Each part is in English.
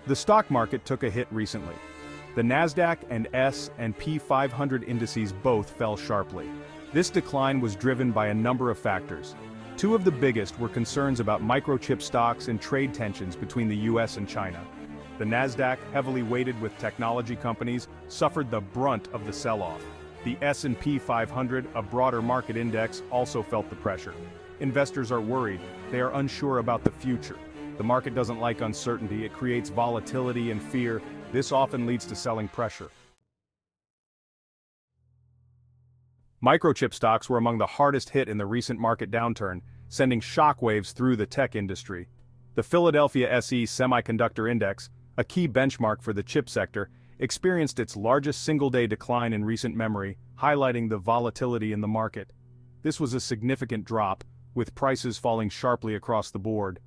The stock market took a hit recently. The Nasdaq and S&P 500 indices both fell sharply. This decline was driven by a number of factors. Two of the biggest were concerns about microchip stocks and trade tensions between the US and China. The Nasdaq, heavily weighted with technology companies, suffered the brunt of the sell-off. The S&P 500, a broader market index, also felt the pressure. Investors are worried. They are unsure about the future. The market doesn't like uncertainty. It creates volatility and fear. This often leads to selling pressure. Microchip stocks were among the hardest hit in the recent market downturn, sending shockwaves through the tech industry. The Philadelphia SE Semiconductor Index, a key benchmark for the chip sector, experienced its largest single-day decline in recent memory, highlighting the volatility in the market. This was a significant drop, with prices falling sharply across the board.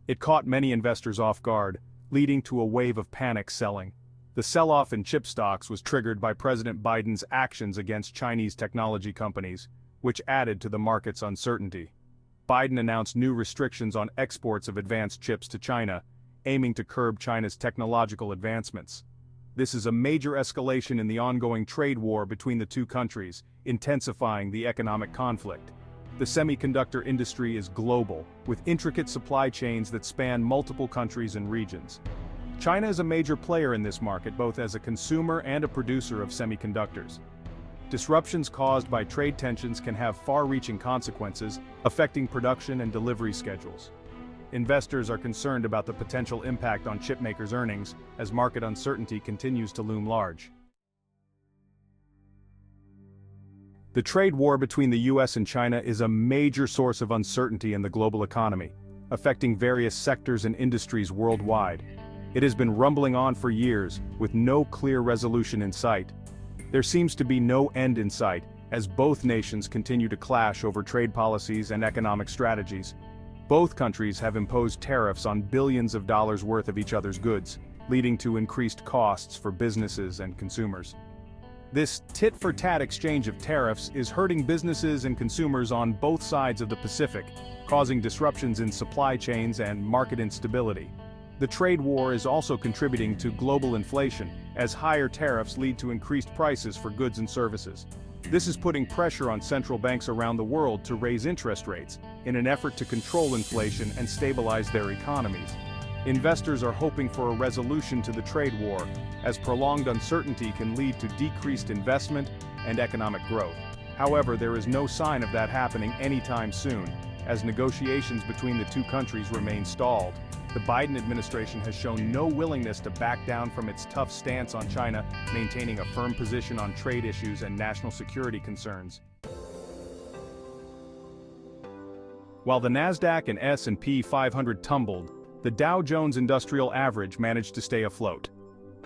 It caught many investors off guard, leading to a wave of panic selling. The sell-off in chip stocks was triggered by President Biden's actions against Chinese technology companies, which added to the market's uncertainty. Biden announced new restrictions on exports of advanced chips to China, aiming to curb China's technological advancements. This is a major escalation in the ongoing trade war between the two countries, intensifying the economic conflict. The semiconductor industry is global, with intricate supply chains that span multiple countries and regions. China is a major player in this market, both as a consumer and a producer of semiconductors. Disruptions caused by trade tensions can have far-reaching consequences, affecting production and delivery schedules. Investors are concerned about the potential impact on chipmakers' earnings as market uncertainty continues to loom large. The trade war between the US and China is a major source of uncertainty in the global economy, affecting various sectors and industries worldwide. It has been rumbling on for years, with no clear resolution in sight. There seems to be no end in sight, as both nations continue to clash over trade policies and economic strategies. Both countries have imposed tariffs on billions of dollars worth of each other's goods, leading to increased costs for businesses and consumers. This tit-for-tat exchange of tariffs is hurting businesses and consumers on both sides of the Pacific, causing disruptions in supply chains and market instability. The trade war is also contributing to global inflation, as higher tariffs lead to increased prices for goods and services. This is putting pressure on central banks around the world to raise interest rates, in an effort to control inflation and stabilize their economies. Investors are hoping for a resolution to the trade war, as prolonged uncertainty can lead to decreased investment and economic growth. However, there is no sign of that happening anytime soon, as negotiations between the two countries remain stalled. The Biden administration has shown no willingness to back down from its tough stance on China, maintaining a firm position on trade issues and national security concerns. While the Nasdaq and S&P 500 tumbled, the Dow Jones Industrial Average managed to stay afloat.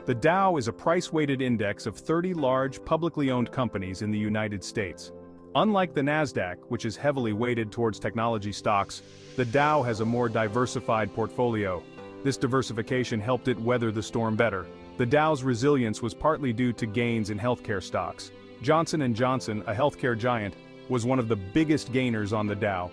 The Dow is a price-weighted index of 30 large, publicly owned companies in the United States. Unlike the Nasdaq, which is heavily weighted towards technology stocks, the Dow has a more diversified portfolio. This diversification helped it weather the storm better. The Dow's resilience was partly due to gains in healthcare stocks. Johnson & Johnson, a healthcare giant, was one of the biggest gainers on the Dow.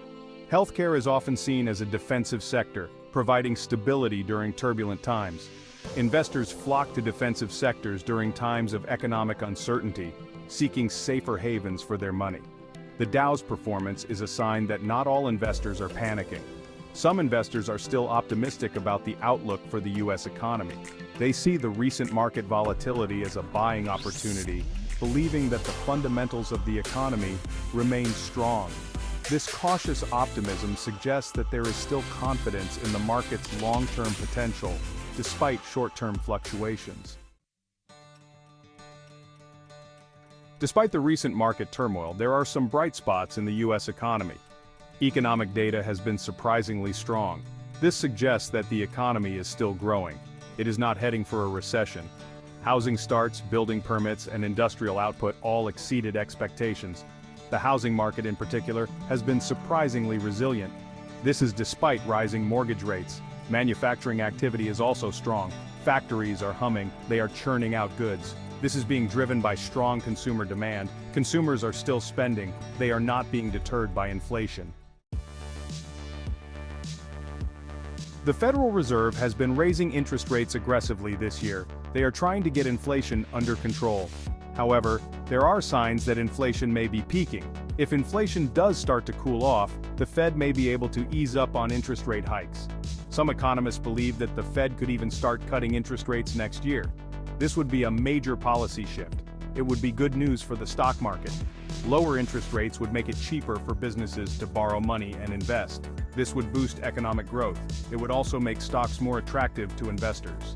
Healthcare is often seen as a defensive sector, providing stability during turbulent times. Investors flock to defensive sectors during times of economic uncertainty, seeking safer havens for their money. The Dow's performance is a sign that not all investors are panicking. Some investors are still optimistic about the outlook for the US economy. They see the recent market volatility as a buying opportunity, believing that the fundamentals of the economy remain strong. This cautious optimism suggests that there is still confidence in the market's long-term potential, despite short-term fluctuations. Despite the recent market turmoil, there are some bright spots in the US economy. Economic data has been surprisingly strong. This suggests that the economy is still growing. It is not heading for a recession. Housing starts, building permits, and industrial output all exceeded expectations. The housing market in particular has been surprisingly resilient. This is despite rising mortgage rates. Manufacturing activity is also strong. Factories are humming, they are churning out goods. This is being driven by strong consumer demand. Consumers are still spending, they are not being deterred by inflation. The Federal Reserve has been raising interest rates aggressively this year. They are trying to get inflation under control. However, there are signs that inflation may be peaking. If inflation does start to cool off, the Fed may be able to ease up on interest rate hikes. Some economists believe that the Fed could even start cutting interest rates next year. This would be a major policy shift. It would be good news for the stock market. Lower interest rates would make it cheaper for businesses to borrow money and invest. This would boost economic growth. It would also make stocks more attractive to investors.